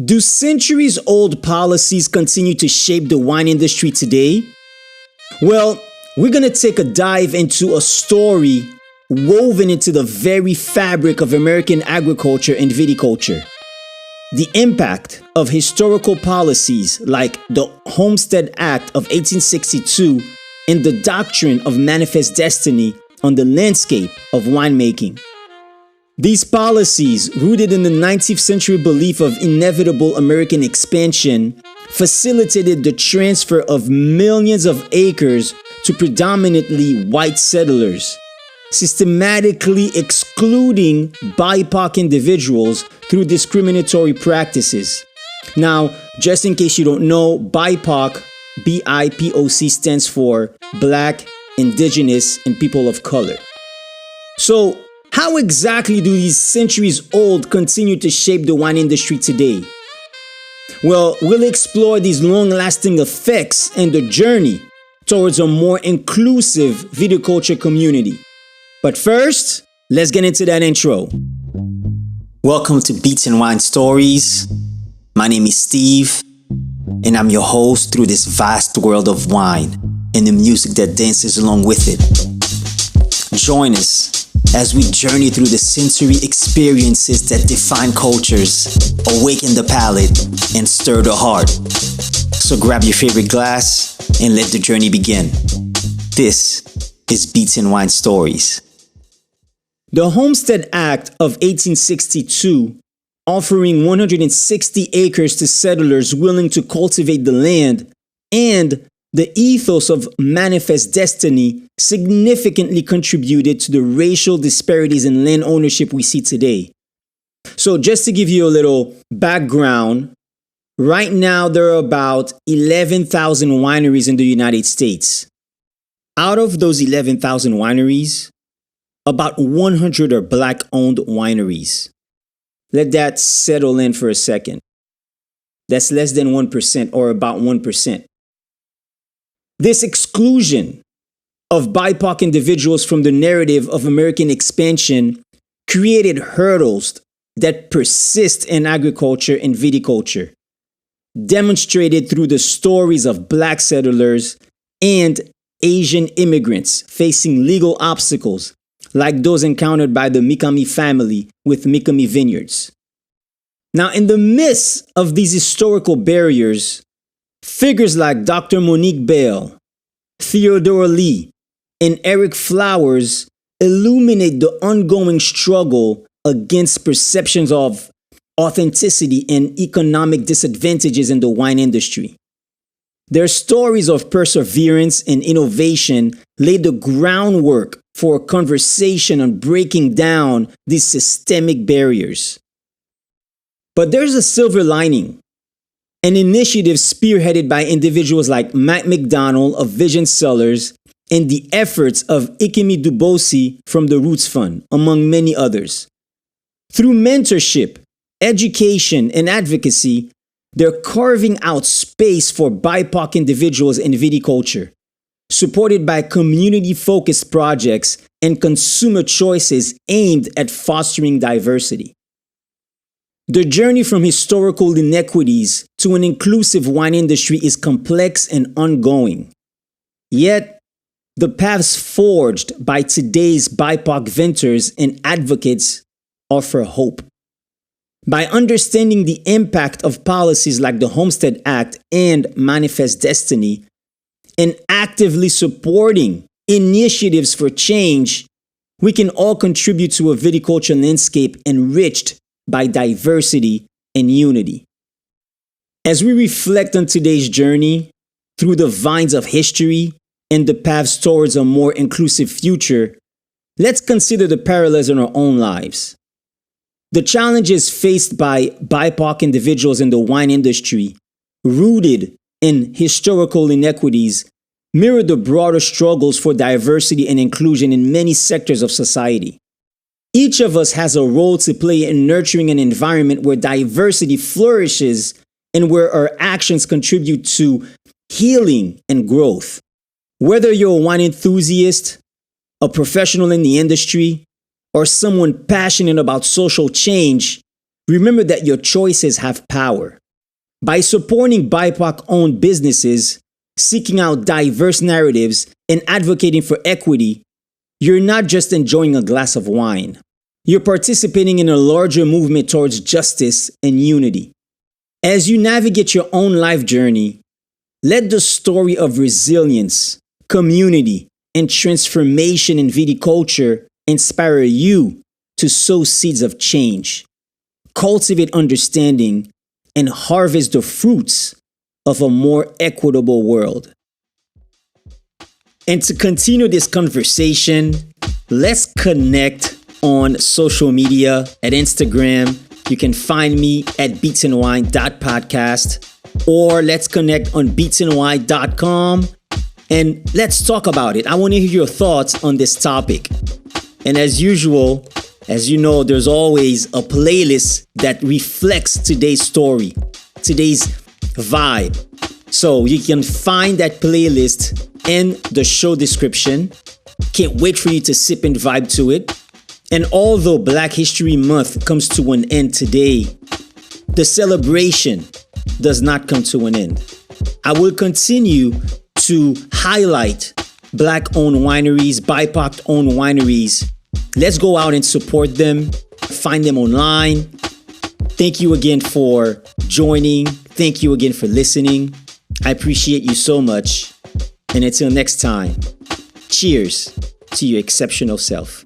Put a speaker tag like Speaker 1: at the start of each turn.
Speaker 1: Do centuries-old policies continue to shape the wine industry today? Well, we're going to take a dive into a story woven into the very fabric of American agriculture and viticulture. The impact of historical policies like the Homestead Act of 1862 and the doctrine of manifest destiny on the landscape of winemaking. These policies, rooted in the 19th century belief of inevitable American expansion, facilitated the transfer of millions of acres to predominantly white settlers, systematically excluding BIPOC individuals through discriminatory practices. Now, just in case you don't know, BIPOC, B-I-P-O-C, stands for Black, Indigenous, and People of Color. So, how exactly do these centuries-old continue to shape the wine industry today? Well, we'll explore these long-lasting effects and the journey towards a more inclusive viticulture community. But first, let's get into that intro. Welcome to Beats and Wine Stories. My name is Steve, and I'm your host through this vast world of wine and the music that dances along with it. Join us as we journey through the sensory experiences that define cultures, awaken the palate, and stir the heart. So grab your favorite glass and let the journey begin. This is Beats and Wine Stories. The Homestead Act of 1862, offering 160 acres to settlers willing to cultivate the land, and the ethos of manifest destiny significantly contributed to the racial disparities in land ownership we see today. So just to give you a little background, right now there are about 11,000 wineries in the United States. Out of those 11,000 wineries, about 100 are Black-owned wineries. Let that settle in for a second. That's less than 1% or about 1%. This exclusion of BIPOC individuals from the narrative of American expansion created hurdles that persist in agriculture and viticulture, demonstrated through the stories of Black settlers and Asian immigrants facing legal obstacles like those encountered by the Mikami family with Mikami vineyards. Now, in the midst of these historical barriers, figures like Dr. Monique Bell, Theodore Lee, and Eric Flowers illuminate the ongoing struggle against perceptions of authenticity and economic disadvantages in the wine industry. Their stories of perseverance and innovation laid the groundwork for a conversation on breaking down these systemic barriers. But there's a silver lining. An initiative spearheaded by individuals like Matt McDonald of Vision Cellars and the efforts of Ikemi Dubosi from the Roots Fund, among many others. Through mentorship, education, and advocacy, they're carving out space for BIPOC individuals in viticulture, supported by community-focused projects and consumer choices aimed at fostering diversity. The journey from historical inequities to an inclusive wine industry is complex and ongoing. Yet, the paths forged by today's BIPOC vintners and advocates offer hope. By understanding the impact of policies like the Homestead Act and Manifest Destiny, and actively supporting initiatives for change, we can all contribute to a viticulture landscape enriched by diversity and unity. As we reflect on today's journey through the vines of history and the paths towards a more inclusive future, let's consider the parallels in our own lives. The challenges faced by BIPOC individuals in the wine industry, rooted in historical inequities, mirror the broader struggles for diversity and inclusion in many sectors of society. Each of us has a role to play in nurturing an environment where diversity flourishes and where our actions contribute to healing and growth. Whether you're a wine enthusiast, a professional in the industry, or someone passionate about social change, Remember that your choices have power. By supporting BIPOC-owned businesses, seeking out diverse narratives, and advocating for equity, you're not just enjoying a glass of wine. You're participating in a larger movement towards justice and unity. As you navigate your own life journey, let the story of resilience, community, and transformation in viticulture inspire you to sow seeds of change, cultivate understanding, and harvest the fruits of a more equitable world. And to continue this conversation, let's connect on social media at Instagram. You can find me at beatsandwine.podcast, or let's connect on beatsandwine.com and let's talk about it. I want to hear your thoughts on this topic. And as usual, as you know, there's always a playlist that reflects today's story, today's vibe. So you can find that playlist in the show description. Can't wait for you to sip and vibe to it. And although Black History Month comes to an end today, the celebration does not come to an end. I will continue to highlight Black-owned wineries, BIPOC-owned wineries. Let's go out and support them, find them online. Thank you again for joining. Thank you again for listening. I appreciate you so much. And until next time, cheers to your exceptional self.